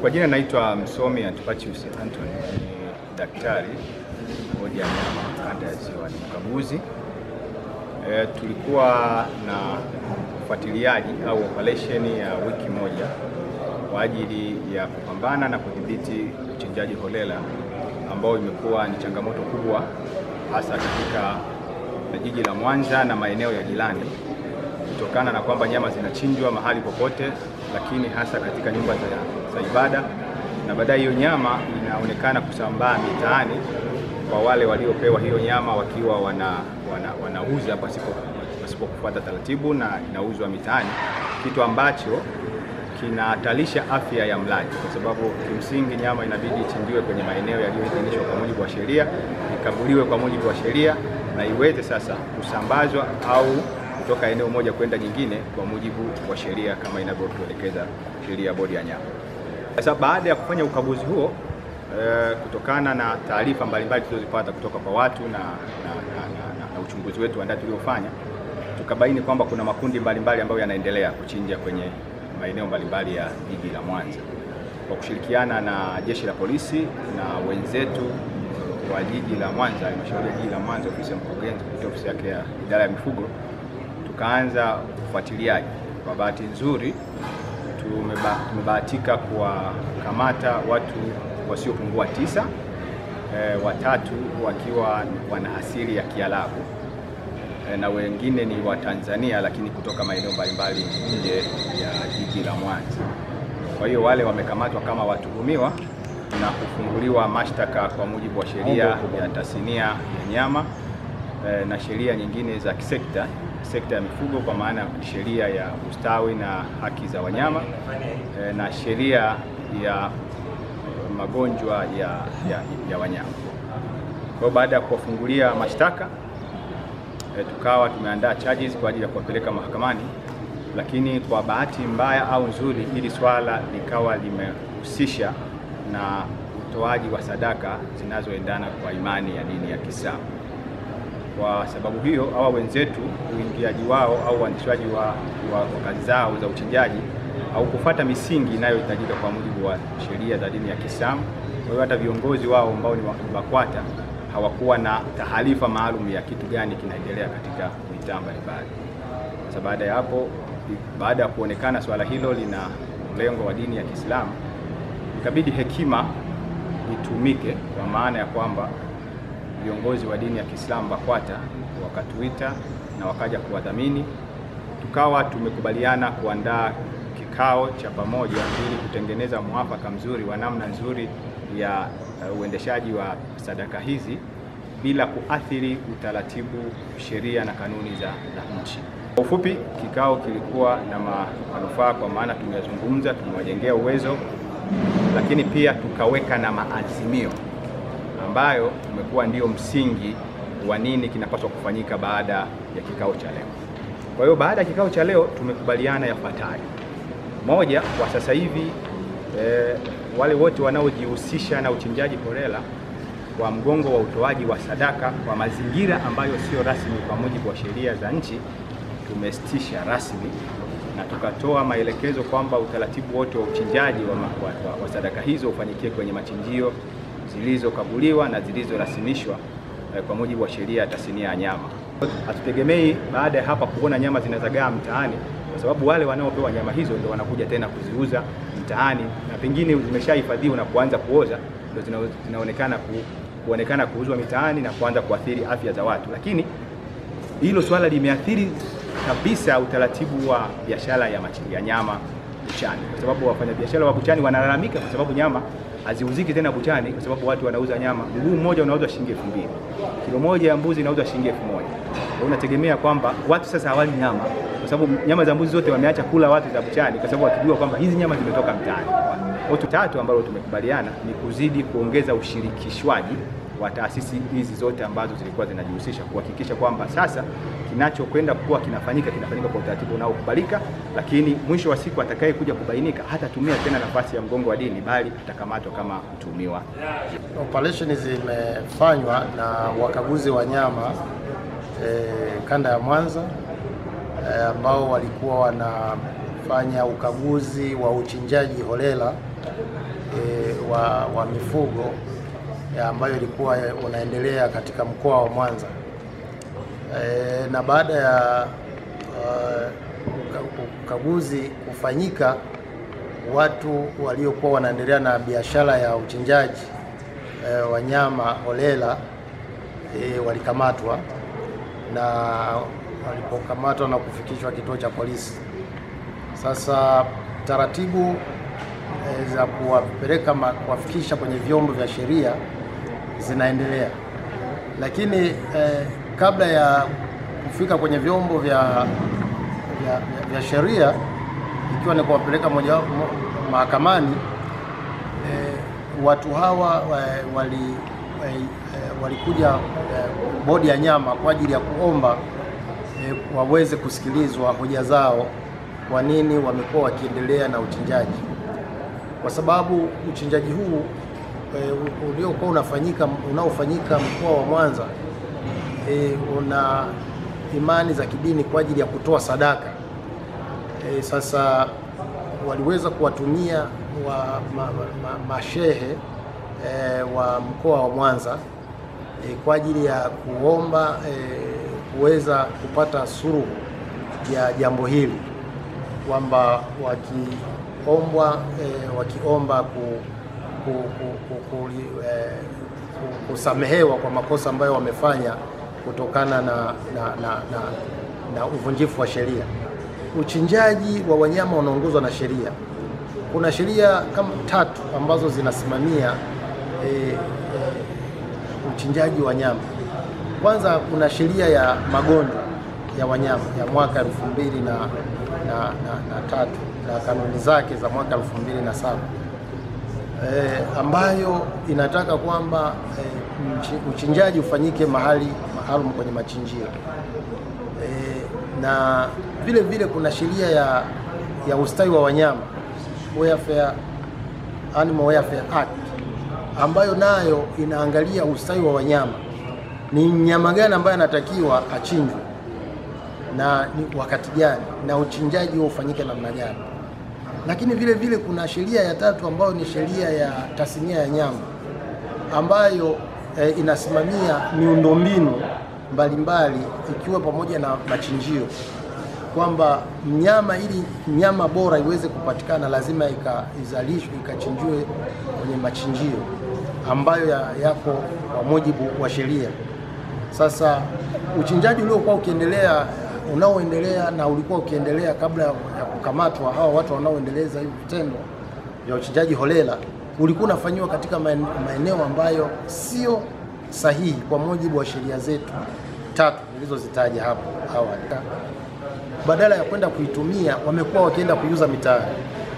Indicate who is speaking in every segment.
Speaker 1: Kwa jina naitwa Msomi Antipatius Anthony, ni daktari bodi ya nyama kanda ya Ziwa, ni mkaguzi. Tulikuwa na ufuatiliaji au operation ya wiki moja kwa ajili ya kupambana na kudhibiti uchinjaji holela ambao imekuwa ni changamoto kubwa hasa katika jiji la Mwanza na maeneo ya jirani, kutokana na kwamba nyama zinachinjwa mahali popote, lakini hasa katika nyumba za ibada, na baadaye hiyo nyama inaonekana kusambaa mitaani kwa wale waliopewa hiyo nyama wakiwa wanauza pasipo kufuata taratibu, na inauzwa mitaani, kitu ambacho kinahatarisha afya ya mlaji, kwa sababu kimsingi nyama inabidi ichinjiwe kwenye maeneo yaliyoidhinishwa kwa mujibu wa sheria, ikaguliwe kwa mujibu wa sheria, na iweze sasa kusambazwa au kutoka eneo moja kwenda nyingine kwa mujibu wa sheria kama inavyotuelekeza sheria ya bodi ya nyama. Sasa baada ya kufanya ukaguzi huo, kutokana na taarifa mbalimbali tulizopata kutoka kwa watu na uchunguzi wetu wa ndani tuliofanya, tukabaini kwamba kuna makundi mbalimbali ambayo yanaendelea kuchinja kwenye maeneo mbalimbali ya jiji la Mwanza. Kwa kushirikiana na jeshi la polisi na wenzetu wa jiji la Mwanza, halmashauri ya jiji la Mwanza, ofisi ya mkurugenzi kupitia ofisi yake ya idara ya mifugo, tukaanza ufuatiliaji. Kwa bahati nzuri tumebahatika kuwakamata watu wasiopungua 9, watatu wakiwa wana asili ya Kiarabu na wengine ni wa Tanzania, lakini kutoka maeneo mbalimbali nje ya jiji la Mwanza. Kwa hiyo wale wamekamatwa kama watuhumiwa na kufunguliwa mashtaka kwa mujibu wa sheria ya tasnia ya nyama na sheria nyingine za sekta ya mifugo, kwa maana sheria ya ustawi na haki za wanyama na sheria ya magonjwa ya wanyama. Kwa baada ya kuwafungulia mashtaka, tukawa tumeandaa charges kwa ajili ya kuwapeleka mahakamani, lakini kwa bahati mbaya au nzuri, ili swala likawa limehusisha na utoaji wa sadaka zinazoendana kwa imani ya dini ya Kiislamu. Kwa sababu hiyo, hawa wenzetu uingiaji wao au uanzishaji wa kazi zao za uchinjaji au kufuata misingi inayohitajika kwa mujibu wa sheria za dini ya Kiislamu. Kwa hiyo hata viongozi wao ambao ni BAKWATA hawakuwa na taarifa maalum ya kitu gani kinaendelea katika mitaa mbalimbali. Sasa baada ya hapo, baada ya kuonekana swala hilo lina mlengo wa dini ya Kiislamu, ikabidi hekima itumike, kwa maana ya kwamba viongozi wa dini ya Kiislamu BAKWATA wakatuita na wakaja kuwadhamini. Tukawa tumekubaliana kuandaa kikao cha pamoja ili kutengeneza mwafaka mzuri wa namna nzuri ya uendeshaji wa sadaka hizi bila kuathiri utaratibu, sheria na kanuni za nchi. Kwa ufupi, kikao kilikuwa na manufaa, kwa maana tumezungumza, tumewajengea uwezo, lakini pia tukaweka na maazimio ambayo umekuwa ndio msingi wa nini kinapaswa kufanyika baada ya kikao cha leo. Kwa hiyo baada ya kikao cha leo tumekubaliana yafuatayo. Moja, kwa sasa hivi wale wote wanaojihusisha na uchinjaji holela kwa mgongo wa utoaji wa sadaka kwa mazingira ambayo sio rasmi kwa mujibu wa sheria za nchi, tumesitisha rasmi na tukatoa maelekezo kwamba utaratibu wote wa uchinjaji wa sadaka hizo ufanyikie kwenye machinjio zilizokaguliwa na zilizorasimishwa kwa mujibu wa sheria ya tasnia ya nyama. Hatutegemei baada ya hapa kuona nyama zinazagaa mtaani, kwa sababu wale wanaopewa nyama hizo ndio wanakuja tena kuziuza mtaani, na pengine zimeshahifadhiwa na kuanza kuoza, ndio kuonekana kuuzwa mitaani na kuanza kuathiri afya za watu. Lakini hilo swala limeathiri kabisa utaratibu wa biashara ya nyama buchani, kwa sababu wafanyabiashara wa buchani wanalalamika kwa sababu nyama haziuziki tena buchani, kwa sababu watu wanauza nyama. Mguu mmoja unauzwa shilingi 2000, kilo moja ya mbuzi inauzwa shilingi 1000. Kwa unategemea kwamba watu sasa hawali nyama, kwa sababu nyama za mbuzi zote wameacha kula watu za buchani, kwa sababu wakijua kwamba hizi nyama zimetoka mtaani. Watu tatu ambao tumekubaliana ni kuzidi kuongeza ushirikishwaji wa taasisi hizi zote ambazo zilikuwa zinajihusisha, kuhakikisha kwamba sasa kinachokwenda kuwa kinafanyika kwa utaratibu unaokubalika, lakini mwisho wa siku atakaye kuja kubainika hatatumia tena nafasi ya mgongo wa dini, bali atakamatwa kama mtuhumiwa.
Speaker 2: Operation zimefanywa na wakaguzi wa nyama kanda ya Mwanza ambao walikuwa wanafanya ukaguzi wa uchinjaji holela wa mifugo ambayo ilikuwa unaendelea katika mkoa wa Mwanza. Na baada ya ukaguzi kufanyika, watu waliokuwa wanaendelea na biashara ya uchinjaji wanyama holela walikamatwa, na walipokamatwa na kufikishwa kituo cha polisi. Sasa taratibu za kuwafikisha kwenye vyombo vya sheria zinaendelea, lakini kabla ya kufika kwenye vyombo vya sheria, ikiwa ni kuwapeleka moja mahakamani, watu hawa walikuja bodi ya nyama kwa ajili ya kuomba waweze kusikilizwa hoja zao, kwa nini wamekuwa wakiendelea na uchinjaji. Kwa sababu uchinjaji huu uliokuwa unaofanyika mkoa wa Mwanza una imani za kidini kwa ajili ya kutoa sadaka. Sasa waliweza kuwatumia mashehe wa mkoa wa Mwanza kwa ajili ya kuomba kuweza kupata suluhu ya jambo hili, kwamba wakiomba kusamehewa kwa makosa ambayo wamefanya kutokana na uvunjifu wa sheria. Uchinjaji wa wanyama unaongozwa na sheria. Kuna sheria kama 3 ambazo zinasimamia uchinjaji wa nyama. Kwanza kuna sheria ya magonjwa ya wanyama ya mwaka 2003 na kanuni zake za mwaka 2007, ambayo inataka kwamba uchinjaji ufanyike mahali maalum kwenye machinjio. Na vile vile kuna sheria ya ustawi wa wanyama, Animal Welfare Act, ambayo nayo inaangalia ustawi wa wanyama, ni mnyama gani ambaye anatakiwa achinjwe na ni wakati gani, na uchinjaji huo ufanyike namna gani. Lakini vile vile kuna sheria ya 3 ambayo ni sheria ya tasnia ya nyama, ambayo inasimamia miundombinu mbalimbali ikiwa pamoja na machinjio, kwamba ili nyama bora iweze kupatikana lazima izalishwe, ikachinjiwe kwenye machinjio ambayo yako kwa mujibu wa sheria. Sasa uchinjaji uliokuwa unaoendelea na ulikuwa ukiendelea kabla ya kukamatwa hawa watu wanaoendeleza hivi vitendo vya uchinjaji holela, ulikuwa unafanywa katika maeneo ambayo sio sahihi kwa mujibu wa sheria zetu 3 nilizozitaja hapo awali. Badala ya kwenda kuitumia, wamekuwa wakienda kuiuza mitaani.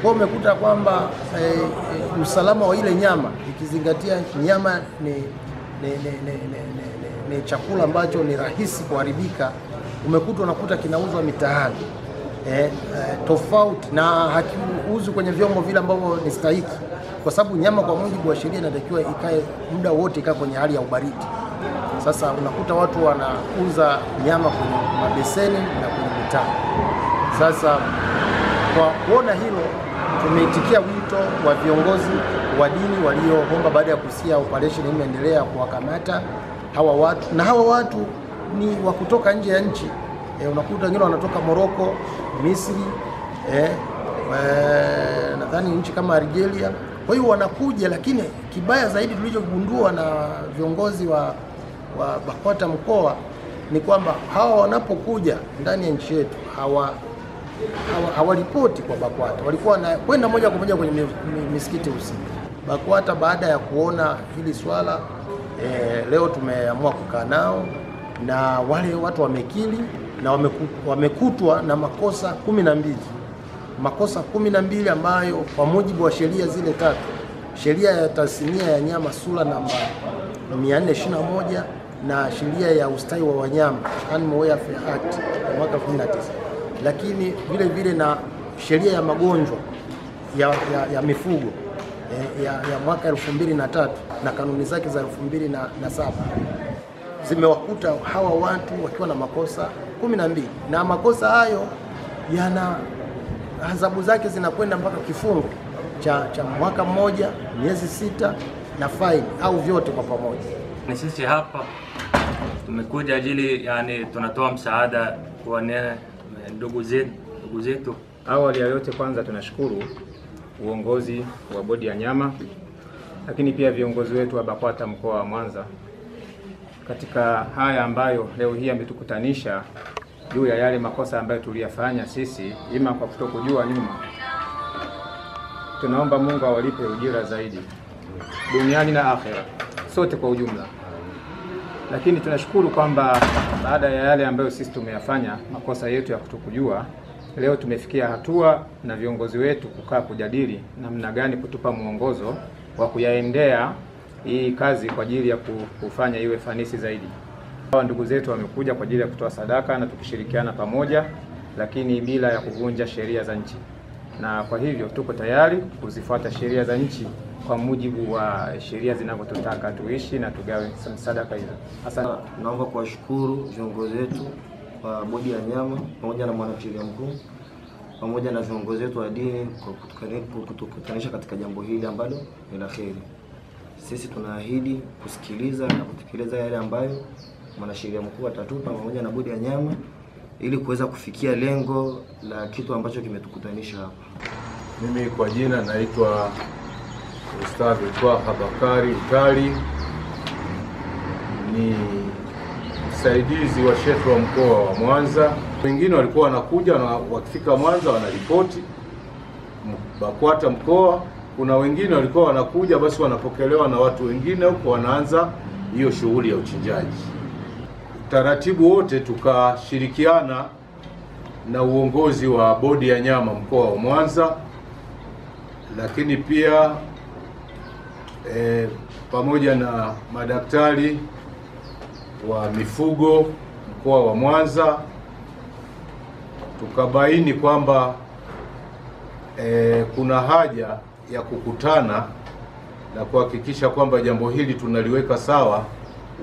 Speaker 2: Kwa hiyo umekuta kwamba usalama wa ile nyama, ikizingatia nyama ni chakula ambacho ni rahisi kuharibika, unakuta kinauzwa mitaani tofauti na hakiuzwi kwenye vyombo vile ambavyo ni stahiki, kwa sababu nyama kwa mujibu wa sheria inatakiwa ikae muda wote kwenye hali ya ubaridi. Sasa unakuta watu wanauza nyama kwenye mabeseni na kwenye mitaa. Sasa kwa kuona hilo, tumeitikia wito wa viongozi wa dini walioomba baada ya kusikia operation imeendelea kuwakamata hawa watu, na hawa watu ni wa kutoka nje ya nchi. Unakuta wengine wanatoka Morocco, Misri, nadhani nchi kama Algeria. Kwa hiyo wanakuja, lakini kibaya zaidi tulichogundua na viongozi wa BAKWATA mkoa ni kwamba hawa wanapokuja ndani ya nchi yetu hawaripoti kwa BAKWATA, walikuwa kwenda moja kwa moja kwenye misikiti husika. BAKWATA baada ya kuona hili swala leo tumeamua kukaa nao, na wale watu wamekiri na wamekutwa na makosa 12. Makosa 12 ambayo kwa mujibu wa sheria zile 3, sheria ya tasnia ya nyama sura namba 421 na sheria ya ustawi wa wanyama Animal Welfare Act ya mwaka 2009, lakini vile vile na sheria ya magonjwa ya mifugo ya mwaka 2003 na kanuni zake za 2007 zimewakuta hawa watu wakiwa na makosa 12, na makosa hayo yana adhabu zake zinakwenda mpaka kifungo cha mwaka mmoja, miezi 6 na faini au vyote kwa pamoja.
Speaker 3: Ni sisi hapa tumekuja ajili yani tunatoa msaada kwa ndugu zetu.
Speaker 1: Awali ya yote kwanza tunashukuru uongozi wa bodi ya nyama, lakini pia viongozi wetu wa BAKWATA mkoa wa Mwanza katika haya ambayo leo hii ametukutanisha juu ya yale makosa ambayo tuliyafanya sisi ima kwa kutokujua nyuma. Tunaomba Mungu awalipe ujira zaidi duniani na akhera, sote kwa ujumla. Lakini tunashukuru kwamba baada ya yale ambayo sisi tumeyafanya, makosa yetu ya kutokujua, leo tumefikia hatua na viongozi wetu kukaa kujadili namna gani kutupa mwongozo wa kuyaendea hii kazi kwa ajili ya kufanya iwe fanisi zaidi. Hawa ndugu zetu wamekuja kwa ajili ya kutoa sadaka na tukishirikiana pamoja, lakini bila ya kuvunja sheria za nchi. Na kwa hivyo tuko tayari kuzifuata sheria za nchi kwa mujibu wa sheria zinavyotutaka tuishi na tugawe sadaka hizo. Asante.
Speaker 4: Naomba kuwashukuru viongozi wetu wa bodi ya nyama pamoja na mwanasheria mkuu pamoja na viongozi wetu wa dini kwa kutukutanisha katika jambo hili ambalo ni la kheri. Sisi tunaahidi kusikiliza na kutekeleza yale ambayo mwanasheria mkuu atatupa pamoja na bodi ya nyama ili kuweza kufikia lengo la kitu ambacho kimetukutanisha hapa.
Speaker 5: Mimi kwa jina naitwa Ustadh Twaha Bakari Utali, ni msaidizi wa Shekhe wa mkoa wa Mwanza. Wengine walikuwa wanakuja na wakifika Mwanza wanaripoti BAKWATA mkoa. Kuna wengine walikuwa wanakuja basi wanapokelewa na watu wengine huko wanaanza hiyo shughuli ya uchinjaji. Taratibu wote tukashirikiana na uongozi wa bodi ya nyama mkoa wa Mwanza, lakini pia pamoja na madaktari wa mifugo mkoa wa Mwanza, tukabaini kwamba kuna haja ya kukutana na kuhakikisha kwamba jambo hili tunaliweka sawa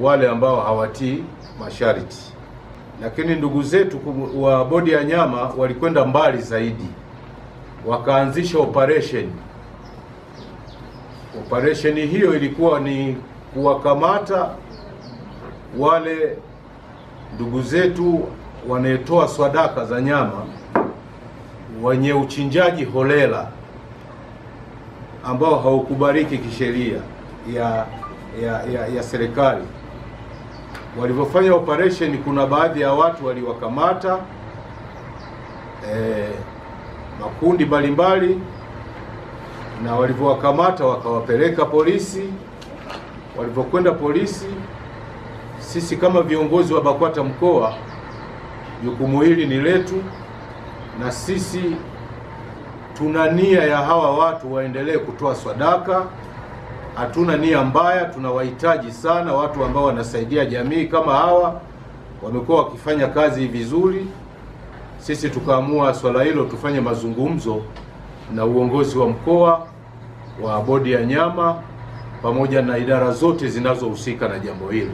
Speaker 5: wale ambao hawatii masharti. Lakini ndugu zetu wa bodi ya nyama walikwenda mbali zaidi, wakaanzisha operation. Operation hiyo ilikuwa ni kuwakamata wale ndugu zetu wanaetoa sadaka za nyama wenye uchinjaji holela ambao haukubaliki kisheria ya serikali. Walivyofanya operation, kuna baadhi ya watu waliwakamata makundi mbalimbali, na walivyowakamata wakawapeleka polisi. Walivyokwenda polisi, sisi kama viongozi wa BAKWATA mkoa, jukumu hili ni letu, na sisi tuna nia ya hawa watu waendelee kutoa sadaka. Hatuna nia mbaya, tunawahitaji sana watu ambao wanasaidia jamii kama hawa, wamekuwa wakifanya kazi vizuri. Sisi tukaamua swala hilo tufanye mazungumzo na uongozi wa mkoa wa bodi ya nyama pamoja na idara zote zinazohusika na jambo hili.